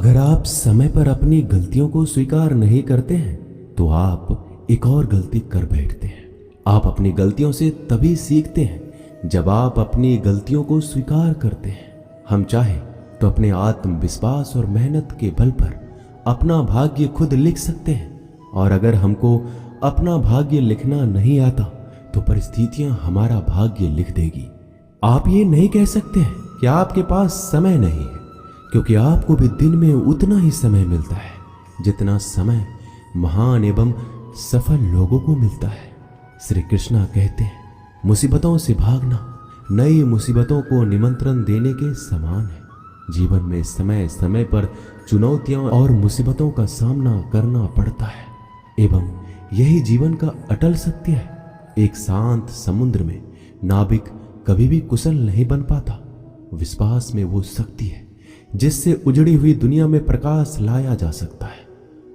अगर आप समय पर अपनी गलतियों को स्वीकार नहीं करते हैं तो आप एक और गलती कर बैठते हैं। आप अपनी गलतियों से तभी सीखते हैं जब आप अपनी गलतियों को स्वीकार करते हैं। हम चाहे तो अपने आत्मविश्वास और मेहनत के बल पर अपना भाग्य खुद लिख सकते हैं, और अगर हमको अपना भाग्य लिखना नहीं आता तो परिस्थितियां हमारा भाग्य लिख देगी। आप ये नहीं कह सकते हैं कि आपके पास समय नहीं है, क्योंकि आपको भी दिन में उतना ही समय मिलता है जितना समय महान एवं सफल लोगों को मिलता है। श्री कृष्णा कहते हैं, मुसीबतों से भागना नई मुसीबतों को निमंत्रण देने के समान है। जीवन में समय समय पर चुनौतियां और मुसीबतों का सामना करना पड़ता है, एवं यही जीवन का अटल सत्य है। एक शांत समुद्र में नाविक कभी भी कुशल नहीं बन पाता। विश्वास में वो शक्ति है जिससे उजड़ी हुई दुनिया में प्रकाश लाया जा सकता है।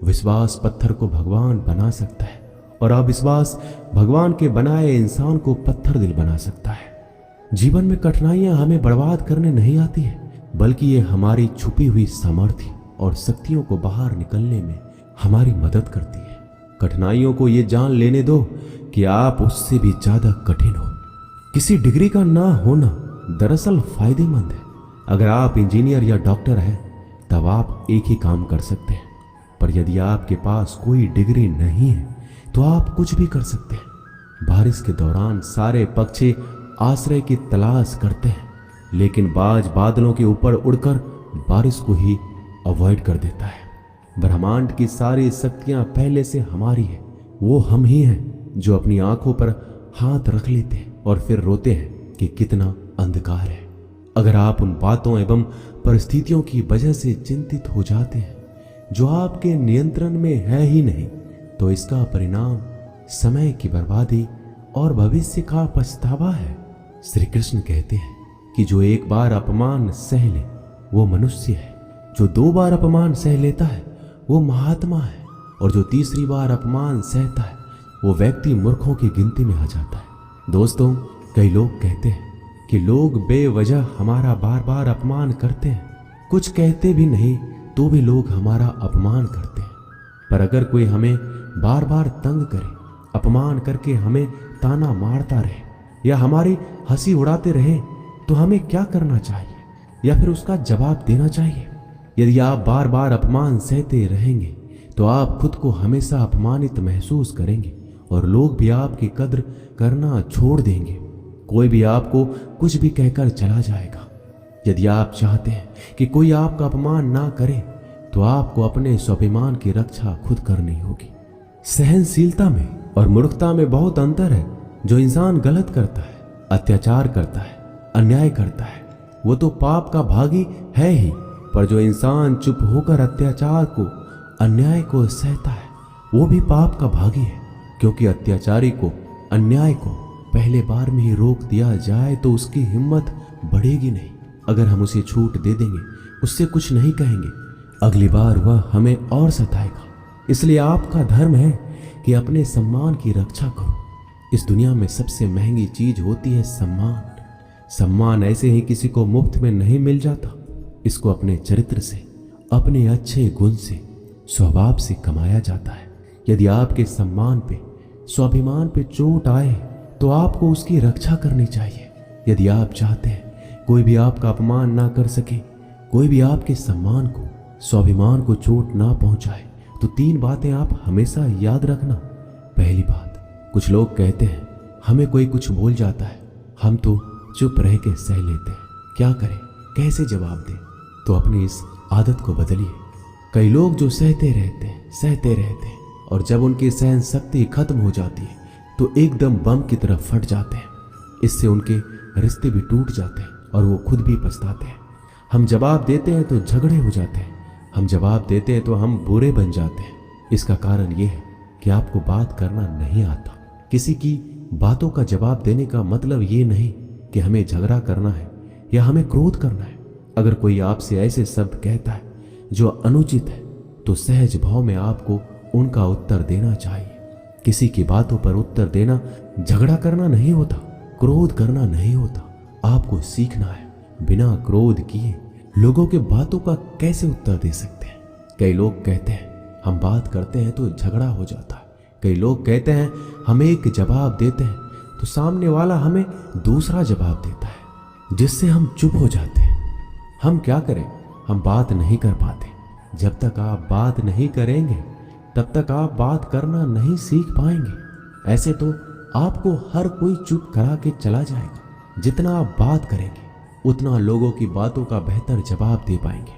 विश्वास पत्थर को भगवान बना सकता है, और अविश्वास भगवान के बनाए इंसान को पत्थर दिल बना सकता है। जीवन में कठिनाइयां हमें बर्बाद करने नहीं आती है, बल्कि ये हमारी छुपी हुई सामर्थ्य और शक्तियों को बाहर निकलने में हमारी मदद करती है। कठिनाइयों को ये जान लेने दो कि आप उससे भी ज्यादा कठिन हो। किसी डिग्री का ना होना दरअसल फायदेमंद है। अगर आप इंजीनियर या डॉक्टर हैं तब आप एक ही काम कर सकते हैं, पर यदि आपके पास कोई डिग्री नहीं है तो आप कुछ भी कर सकते हैं। बारिश के दौरान सारे पक्षी आश्रय की तलाश करते हैं, लेकिन बाज बादलों के ऊपर उड़कर बारिश को ही अवॉइड कर देता है। ब्रह्मांड की सारी शक्तियां पहले से हमारी है। वो हम ही हैं जो अपनी आंखों पर हाथ रख लेते हैं और फिर रोते हैं कि कितना अंधकार है। अगर आप उन बातों एवं परिस्थितियों की वजह से चिंतित हो जाते हैं जो आपके नियंत्रण में है ही नहीं, तो इसका परिणाम समय की बर्बादी और भविष्य का पछतावा है। श्री कृष्ण कहते हैं कि जो एक बार अपमान सह ले वो मनुष्य है, जो 2 बार अपमान सह लेता है वो महात्मा है, और जो तीसरी बार अपमान सहता है वो व्यक्ति मूर्खों की गिनती में आ जाता है। दोस्तों, कई लोग कहते हैं कि लोग बेवजह हमारा बार बार अपमान करते हैं। कुछ कहते भी नहीं तो भी लोग हमारा अपमान करते हैं। पर अगर कोई हमें बार बार तंग करे, अपमान करके हमें ताना मारता रहे या हमारी हंसी उड़ाते रहे, तो हमें क्या करना चाहिए या फिर उसका जवाब देना चाहिए? यदि आप बार बार अपमान सहते रहेंगे तो आप खुद को हमेशा अपमानित महसूस करेंगे, और लोग भी आपकी कद्र करना छोड़ देंगे। कोई भी आपको कुछ भी कहकर चला जाएगा। यदि आप चाहते हैं कि कोई आपका अपमान ना करे तो आपको अपने स्वाभिमान की रक्षा खुद करनी होगी। सहनशीलता में और मूर्खता में बहुत अंतर है। जो इंसान गलत करता है, अत्याचार करता है, अन्याय करता है, वो तो पाप का भागी है ही, पर जो इंसान चुप होकर अत्याचार को, अन्याय को सहता है, वो भी पाप का भागी है। क्योंकि अत्याचारी को, अन्याय को पहले बार में ही रोक दिया जाए तो उसकी हिम्मत बढ़ेगी नहीं। अगर हम उसे छूट दे देंगे, उससे कुछ नहीं कहेंगे, अगली बार वह हमें और सताएगा। इसलिए आपका धर्म है कि अपने सम्मान की रक्षा करो। इस दुनिया में सबसे महंगी चीज होती है सम्मान। सम्मान ऐसे ही किसी को मुफ्त में नहीं मिल जाता। इसको अपने चरित्र से, अपने अच्छे गुण से, स्वभाव से कमाया जाता है। यदि आपके सम्मान पे, स्वाभिमान पे चोट आए तो आपको उसकी रक्षा करनी चाहिए। यदि आप चाहते हैं कोई भी आपका अपमान ना कर सके, कोई भी आपके सम्मान को, स्वाभिमान को चोट ना पहुंचाए, तो 3 बातें आप हमेशा याद रखना। पहली बात, कुछ लोग कहते हैं हमें कोई कुछ बोल जाता है, हम तो चुप रह के सह लेते हैं, क्या करें, कैसे जवाब दें? तो अपनी इस आदत को बदलिए। कई लोग जो सहते रहते हैं, और जब उनकी सहन शक्ति खत्म हो जाती है तो एकदम बम की तरह फट जाते हैं। इससे उनके रिश्ते भी टूट जाते हैं और वो खुद भी पछताते हैं। हम जवाब देते हैं तो झगड़े हो जाते हैं, हम जवाब देते हैं तो हम बुरे बन जाते हैं। इसका कारण ये है कि आपको बात करना नहीं आता। किसी की बातों का जवाब देने का मतलब ये नहीं कि हमें झगड़ा करना है या हमें क्रोध करना है। अगर कोई आपसे ऐसे शब्द कहता है जो अनुचित है तो सहज भाव में आपको उनका उत्तर देना चाहिए। किसी की बातों पर उत्तर देना झगड़ा करना नहीं होता, क्रोध करना नहीं होता। आपको सीखना है बिना क्रोध किए लोगों के बातों का कैसे उत्तर दे सकते हैं। कई लोग कहते हैं हम बात करते हैं तो झगड़ा हो जाता है। कई लोग कहते हैं हम एक जवाब देते हैं तो सामने वाला हमें दूसरा जवाब देता है, जिससे हम चुप हो जाते हैं। हम क्या करें, हम बात नहीं कर पाते। जब तक आप बात नहीं करेंगे तब तक आप बात करना नहीं सीख पाएंगे। ऐसे तो आपको हर कोई चुप करा के चला जाएगा। जितना आप बात करेंगे उतना लोगों की बातों का बेहतर जवाब दे पाएंगे।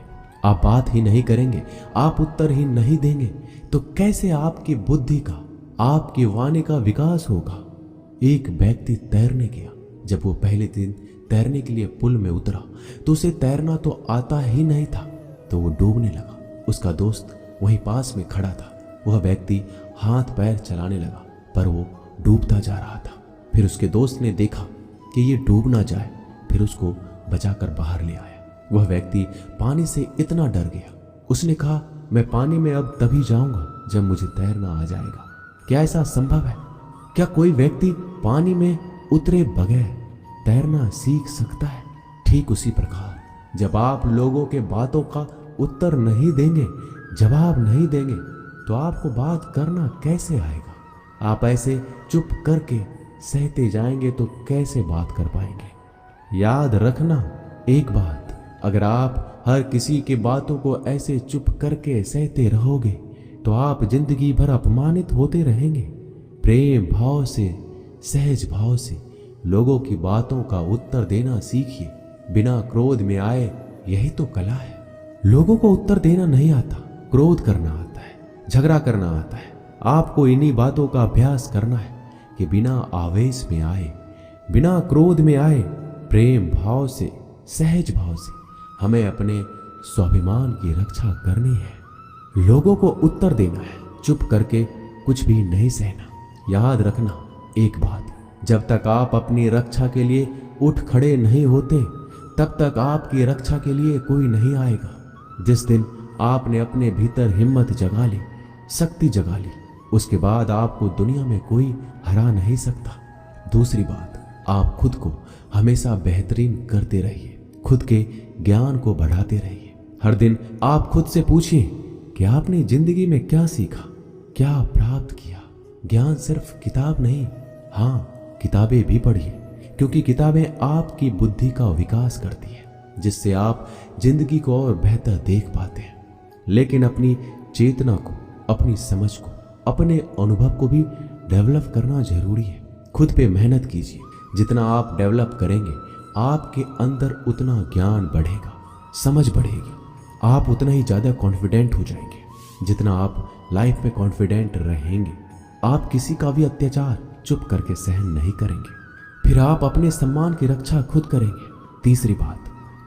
आप बात ही नहीं करेंगे, आप उत्तर ही नहीं देंगे तो कैसे आपकी बुद्धि का, आपकी वाणी का विकास होगा। एक व्यक्ति तैरने गया। जब वो पहले दिन तैरने के लिए पुल में उतरा तो उसे तैरना तो आता ही नहीं था, तो वो डूबने लगा। उसका दोस्त वहीं पास में खड़ा था। वह व्यक्ति हाथ पैर चलाने लगा पर वो डूबता जा रहा था। फिर उसके दोस्त ने देखा कि ये डूब ना जाए, फिर उसको बचाकर बाहर ले आया। वह व्यक्ति पानी से इतना डर गया, उसने कहा मैं पानी में अब तभी जाऊंगा जब मुझे तैरना आ जाएगा। क्या ऐसा संभव है? क्या कोई व्यक्ति पानी में उतरे बगैर तैरना सीख सकता है? ठीक उसी प्रकार जब आप लोगों के बातों का उत्तर नहीं देंगे, जवाब नहीं देंगे, तो आपको बात करना कैसे आएगा? आप ऐसे चुप करके सहते जाएंगे तो कैसे बात कर पाएंगे? याद रखना एक बात, अगर आप हर किसी की बातों को ऐसे चुप करके सहते रहोगे तो आप जिंदगी भर अपमानित होते रहेंगे। प्रेम भाव से, सहज भाव से लोगों की बातों का उत्तर देना सीखिए, बिना क्रोध में आए। यही तो कला है। लोगों को उत्तर देना नहीं आता, क्रोध करना आता है, झगड़ा करना आता है। आपको इन्हीं बातों का अभ्यास करना है कि बिना आवेश में आए, बिना क्रोध में आए, प्रेम भाव से, सहज भाव से हमें अपने स्वाभिमान की रक्षा करनी है। लोगों को उत्तर देना है, चुप करके कुछ भी नहीं सहना। याद रखना एक बात, जब तक आप अपनी रक्षा के लिए उठ खड़े नहीं होते तब तक आपकी रक्षा के लिए कोई नहीं आएगा। जिस दिन आपने अपने भीतर हिम्मत जगा ली, शक्ति जगा ली, उसके बाद आपको दुनिया में कोई हरा नहीं सकता। दूसरी बात, आप खुद को हमेशा बेहतरीन करते रहिए, खुद के ज्ञान को बढ़ाते रहिए। हर दिन आप खुद से पूछिए कि आपने जिंदगी में क्या सीखा, क्या प्राप्त किया। ज्ञान सिर्फ किताब नहीं, हाँ किताबें भी पढ़िए, क्योंकि किताबें आपकी बुद्धि का विकास करती है, जिससे आप जिंदगी को और बेहतर देख पाते हैं। लेकिन अपनी चेतना को, अपनी समझ को, अपने अनुभव को भी डेवलप करना जरूरी है। खुद पे मेहनत कीजिए। जितना आप डेवलप करेंगे आपके अंदर उतना ज्ञान बढ़ेगा, समझ बढ़ेगी, आप उतना ही ज़्यादा कॉन्फिडेंट हो जाएंगे। जितना आप लाइफ में कॉन्फिडेंट रहेंगे आप किसी का भी अत्याचार चुप करके सहन नहीं करेंगे। फिर आप अपने सम्मान की रक्षा खुद करेंगे। तीसरी बात,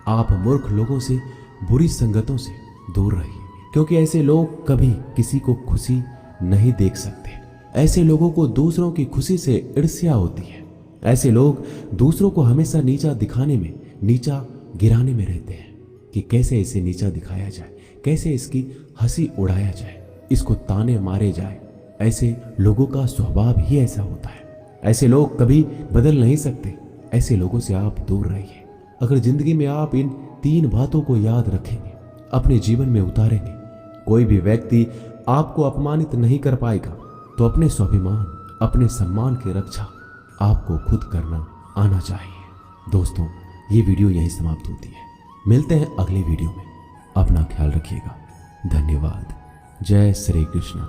आप मूर्ख लोगों से, बुरी संगतों से दूर रहिए, क्योंकि ऐसे लोग कभी किसी को खुशी नहीं देख सकते। ऐसे लोगों को दूसरों की खुशी से ईर्ष्या होती है। ऐसे लोग दूसरों को हमेशा नीचा दिखाने में, नीचा गिराने में रहते हैं कि कैसे इसे नीचा दिखाया जाए, कैसे इसकी हंसी उड़ाया जाए, इसको ताने मारे जाए। ऐसे लोगों का स्वभाव ही ऐसा होता है। ऐसे लोग कभी बदल नहीं सकते। ऐसे लोगों से आप दूर रहिए। अगर जिंदगी में आप इन 3 बातों को याद रखेंगे, अपने जीवन में उतारेंगे, कोई भी व्यक्ति आपको अपमानित नहीं कर पाएगा। तो अपने स्वाभिमान, अपने सम्मान की रक्षा आपको खुद करना आना चाहिए। दोस्तों, ये वीडियो यहीं समाप्त होती है। मिलते हैं अगले वीडियो में। अपना ख्याल रखिएगा। धन्यवाद। जय श्री कृष्ण।